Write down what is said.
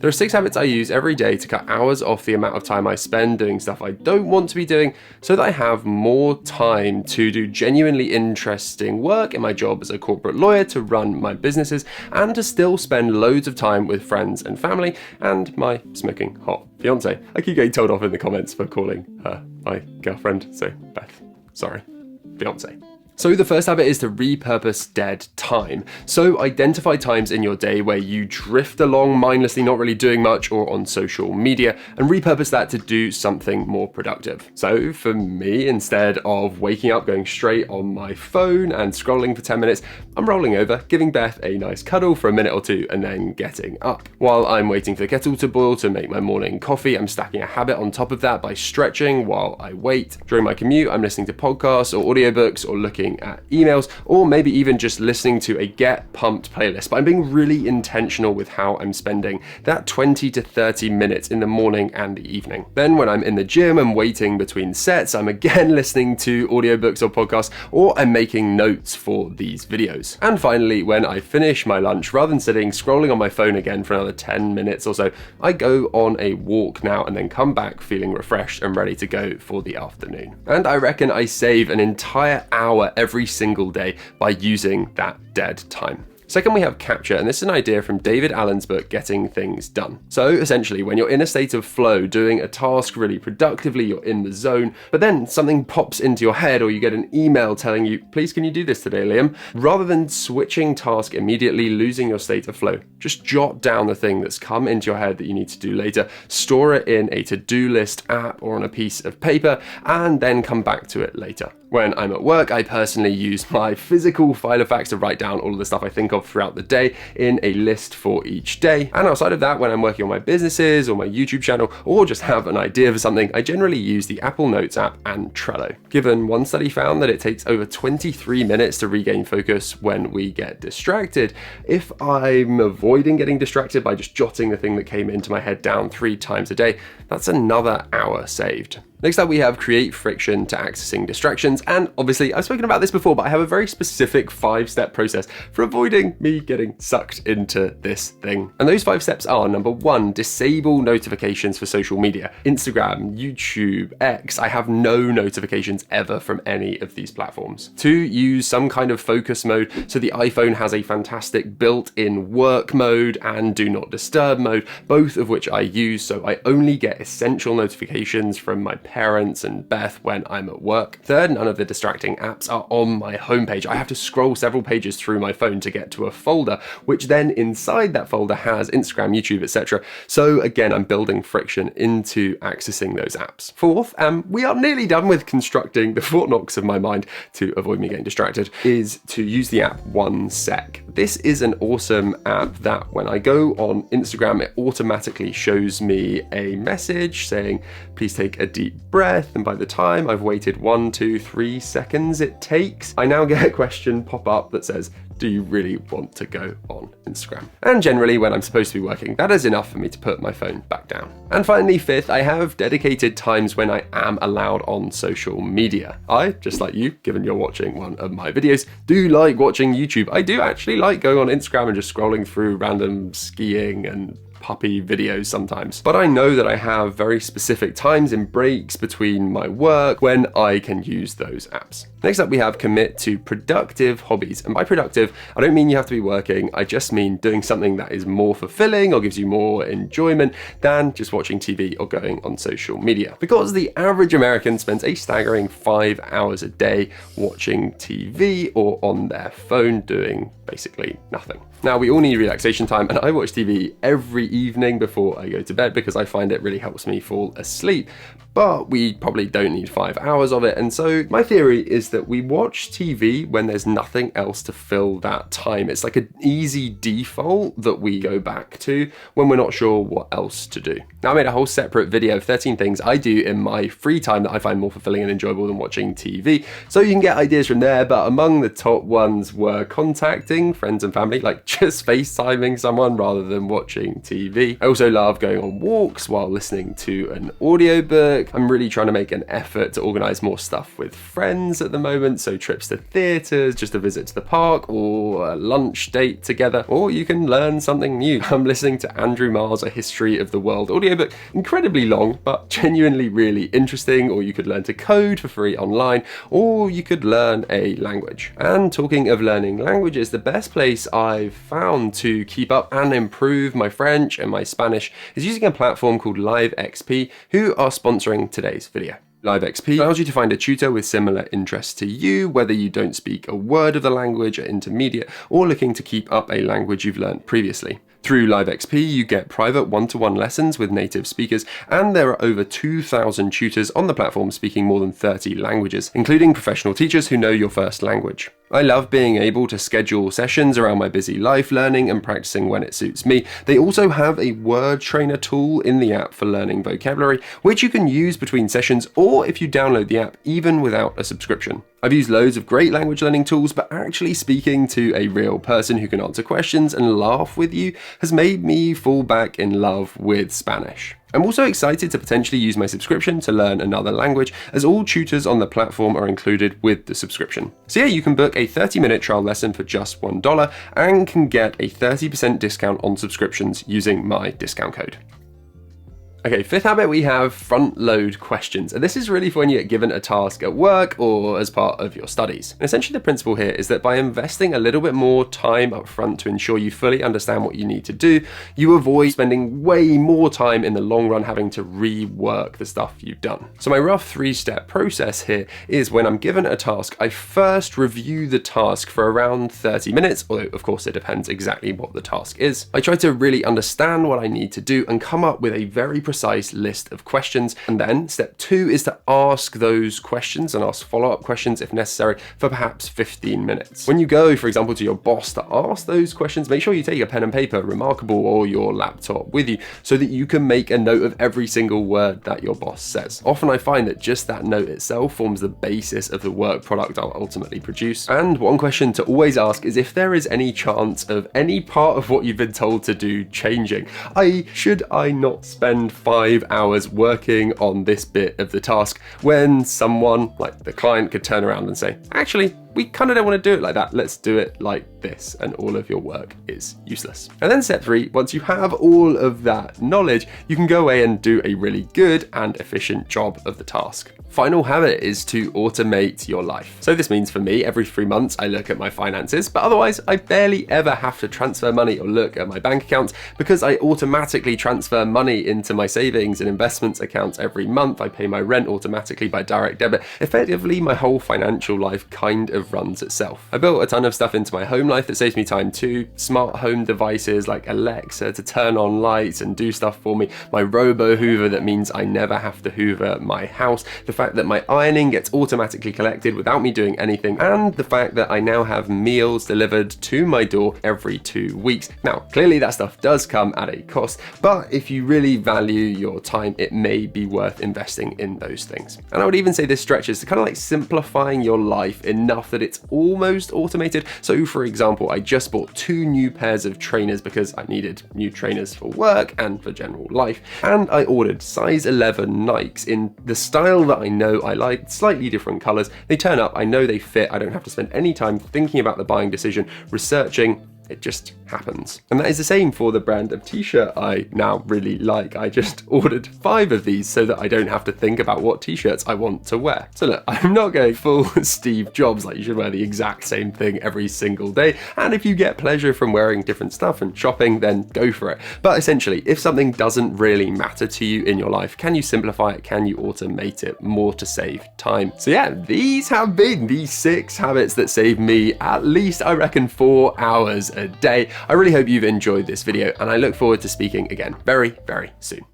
There are 6 habits I use every day to cut hours off the amount of time I spend doing stuff I don't want to be doing so that I have more time to do genuinely interesting work in my job as a corporate lawyer, to run my businesses, and to still spend loads of time with friends and family and my smoking hot fiance. I keep getting told off in the comments for calling her my girlfriend, so Beth, sorry, fiance. So the first habit is to repurpose dead time. So identify times in your day where you drift along mindlessly, not really doing much, or on social media, and repurpose that to do something more productive. So for me, instead of waking up, going straight on my phone and scrolling for 10 minutes, I'm rolling over, giving Beth a nice cuddle for a minute or two, and then getting up. While I'm waiting for the kettle to boil to make my morning coffee, I'm stacking a habit on top of that by stretching while I wait. During my commute, I'm listening to podcasts or audiobooks or looking at emails, or maybe even just listening to a Get Pumped playlist. But I'm being really intentional with how I'm spending that 20 to 30 minutes in the morning and the evening. Then when I'm in the gym and waiting between sets, I'm again listening to audiobooks or podcasts, or I'm making notes for these videos. And finally, when I finish my lunch, rather than sitting scrolling on my phone again for another 10 minutes or so, I go on a walk now and then come back feeling refreshed and ready to go for the afternoon. And I reckon I save an entire hour every single day by using that dead time. Second, we have capture, and this is an idea from David Allen's book, Getting Things Done. So essentially, when you're in a state of flow, doing a task really productively, you're in the zone, but then something pops into your head or you get an email telling you, please can you do this today, Liam? Rather than switching task immediately, losing your state of flow, just jot down the thing that's come into your head that you need to do later, store it in a to-do list app or on a piece of paper, and then come back to it later. When I'm at work, I personally use my physical file of facts to write down all of the stuff I think of throughout the day in a list for each day. And outside of that, when I'm working on my businesses or my YouTube channel, or just have an idea for something, I generally use the Apple Notes app and Trello. Given one study found that it takes over 23 minutes to regain focus when we get distracted, if I'm avoiding getting distracted by just jotting the thing that came into my head down 3 times a day, that's another hour saved. Next up, we have create friction to accessing distractions. And obviously, I've spoken about this before, but I have a very specific 5-step process for avoiding me getting sucked into this thing. And those 5 steps are: number 1, disable notifications for social media. Instagram, YouTube, X. I have no notifications ever from any of these platforms. 2, use some kind of focus mode. So the iPhone has a fantastic built-in work mode and do not disturb mode, both of which I use, so I only get essential notifications from my parents and Beth when I'm at work. 3rd, none of the distracting apps are on my homepage. I have to scroll several pages through my phone to get to a folder, which then inside that folder has Instagram, YouTube, etc. So again, I'm building friction into accessing those apps. 4th, we are nearly done with constructing the Fort Knox of my mind to avoid me getting distracted, is to use the app OneSec. This is an awesome app that when I go on Instagram, it automatically shows me a message saying, please take a deep breath, and by the time I've waited 1, 2, 3 seconds it takes, I now get a question pop up that says, do you really want to go on Instagram? And generally when I'm supposed to be working, that is enough for me to put my phone back down. And finally, 5th, I have dedicated times when I am allowed on social media. I, just like you, given you're watching one of my videos, do like watching YouTube. I do actually like going on Instagram and just scrolling through random skiing and puppy videos sometimes. But I know that I have very specific times in breaks between my work when I can use those apps. Next up, we have commit to productive hobbies. And by productive, I don't mean you have to be working. I just mean doing something that is more fulfilling or gives you more enjoyment than just watching TV or going on social media. Because the average American spends a staggering 5 hours a day watching TV or on their phone doing basically nothing. Now, we all need relaxation time, and I watch TV every evening before I go to bed because I find it really helps me fall asleep. But we probably don't need 5 hours of it. And so my theory is that we watch TV when there's nothing else to fill that time. It's like an easy default that we go back to when we're not sure what else to do. Now, I made a whole separate video of 13 things I do in my free time that I find more fulfilling and enjoyable than watching TV. So you can get ideas from there, but among the top ones were contacting friends and family, like just FaceTiming someone rather than watching TV. I also love going on walks while listening to an audiobook, work. I'm really trying to make an effort to organize more stuff with friends at the moment, so trips to theaters, just a visit to the park, or a lunch date together, or you can learn something new. I'm listening to Andrew Marr's A History of the World audiobook, incredibly long, but genuinely really interesting, or you could learn to code for free online, or you could learn a language. And talking of learning languages, the best place I've found to keep up and improve my French and my Spanish is using a platform called LiveXP, who are sponsoring today's video. LiveXP allows you to find a tutor with similar interests to you, whether you don't speak a word of the language at intermediate or looking to keep up a language you've learned previously. Through LiveXP, you get private one-to-one lessons with native speakers, and there are over 2,000 tutors on the platform speaking more than 30 languages, including professional teachers who know your first language. I love being able to schedule sessions around my busy life, learning and practicing when it suits me. They also have a word trainer tool in the app for learning vocabulary, which you can use between sessions or if you download the app even without a subscription. I've used loads of great language learning tools, but actually speaking to a real person who can answer questions and laugh with you has made me fall back in love with Spanish. I'm also excited to potentially use my subscription to learn another language, as all tutors on the platform are included with the subscription. So yeah, you can book a 30-minute trial lesson for just $1 and can get a 30% discount on subscriptions using my discount code. Okay, fifth habit, we have front-load questions. And this is really for when you get given a task at work or as part of your studies. And essentially the principle here is that by investing a little bit more time up front to ensure you fully understand what you need to do, you avoid spending way more time in the long run having to rework the stuff you've done. So my rough 3-step process here is when I'm given a task, I first review the task for around 30 minutes, although of course it depends exactly what the task is. I try to really understand what I need to do and come up with a very precise list of questions. And then step 2 is to ask those questions and ask follow-up questions if necessary for perhaps 15 minutes. When you go, for example, to your boss to ask those questions, make sure you take a pen and paper, Remarkable, or your laptop with you so that you can make a note of every single word that your boss says. Often I find that just that note itself forms the basis of the work product I'll ultimately produce. And one question to always ask is if there is any chance of any part of what you've been told to do changing. Should I not spend 5 hours working on this bit of the task when someone, like the client, could turn around and say, actually, we kind of don't want to do it like that. Let's do it like this. And all of your work is useless. And then step 3, once you have all of that knowledge, you can go away and do a really good and efficient job of the task. Final habit is to automate your life. So this means for me, every 3 months I look at my finances, but otherwise I barely ever have to transfer money or look at my bank accounts because I automatically transfer money into my savings and investments accounts every month. I pay my rent automatically by direct debit. Effectively, my whole financial life kind of runs itself. I built a ton of stuff into my home life that saves me time too. Smart home devices like Alexa to turn on lights and do stuff for me. My robo hoover that means I never have to hoover my house. The fact that my ironing gets automatically collected without me doing anything, and the fact that I now have meals delivered to my door every 2 weeks. Now, clearly that stuff does come at a cost, but if you really value your time, it may be worth investing in those things. And I would even say this stretches to kind of like simplifying your life enough that it's almost automated. So for example, I just bought 2 new pairs of trainers because I needed new trainers for work and for general life. And I ordered size 11 Nikes in the style that I know I like, slightly different colors. They turn up, I know they fit, I don't have to spend any time thinking about the buying decision, researching. It just happens. And that is the same for the brand of t-shirt I now really like. I just ordered 5 of these so that I don't have to think about what t-shirts I want to wear. So look, I'm not going full Steve Jobs, like you should wear the exact same thing every single day. And if you get pleasure from wearing different stuff and shopping, then go for it. But essentially, if something doesn't really matter to you in your life, can you simplify it? Can you automate it more to save time? So yeah, these have been the 6 habits that save me at least, I reckon, 4 hours a day. I really hope you've enjoyed this video, and I look forward to speaking again very, very soon.